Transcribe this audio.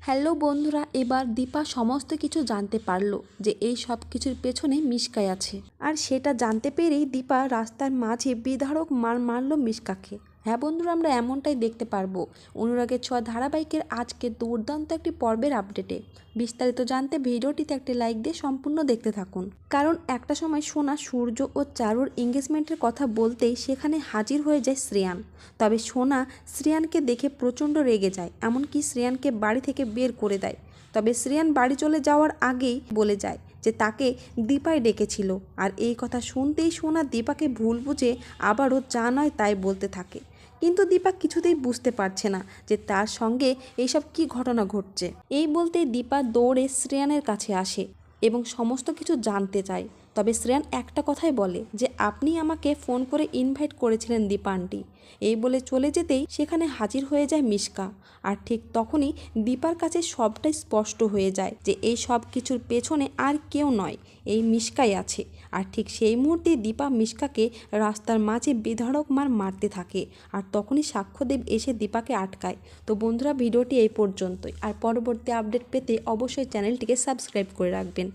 Hello বন্ধুরা, এবার দীপা সমস্ত কিছু জানতে পারলো যে এই সব কিছুর পেছনে মিশকাই আছে। আর সেটা জানতে পেরেই দীপা রাস্তার মাঝে বিধারক মার মারল মিশকাকে। হ্যাঁ বন্ধুরা, আমরা এমনটাই দেখতে পারবো অনুরাগের ছোঁয়া ধারাবাহিকের আজকে দুর্দান্ত একটি পর্বের আপডেটে। বিস্তারিত জানতে ভিডিওটিতে একটি লাইক দিয়ে সম্পূর্ণ দেখতে থাকুন, কারণ একটা সময় সোনা সূর্য ও চারুর এঙ্গেজমেন্টের কথা বলতেই সেখানে হাজির হয়ে যায় শ্রেয়ান। তবে সোনা শ্রেয়ানকে দেখে প্রচণ্ড রেগে যায়, এমনকি শ্রেয়ানকে বাড়ি থেকে বের করে দেয়। তবে শ্রেয়ান বাড়ি চলে যাওয়ার আগেই বলে যায় যে তাকে দীপাই ডেকেছিল। আর এই কথা শুনতেই সোনা দীপাকে ভুল বুঝে আবারও যা নয় তাই বলতে থাকে। কিন্তু দীপা কিছুতেই বুঝতে পারছে না যে তার সঙ্গে এইসব কি ঘটনা ঘটছে। এই বলতেই দীপা দৌড়ে শ্রেয়ানের কাছে আসে এবং সমস্ত কিছু জানতে চায়। তবে শ্রেয়ান একটা কথাই বলে যে আপনি আমাকে ফোন করে ইনভাইট করেছিলেন দীপা আন্টি। এই বলে চলে যেতেই সেখানে হাজির হয়ে যায় মিশকা। আর ঠিক তখনই দীপার কাছে সবটাই স্পষ্ট হয়ে যায় যে এই সব কিছুর পেছনে আর কেউ নয়, এই মিশকাই আছে। আর ঠিক সেই মুহূর্তে দীপা মিশকাকে রাস্তার মাঝে বেধড়ক মারতে থাকে। আর তখনই সাক্ষ্যদেব এসে দীপাকে আটকায়। তো বন্ধুরা, ভিডিওটি এই পর্যন্তই। আর পরবর্তী আপডেট পেতে অবশ্যই চ্যানেলটিকে সাবস্ক্রাইব করে রাখবেন।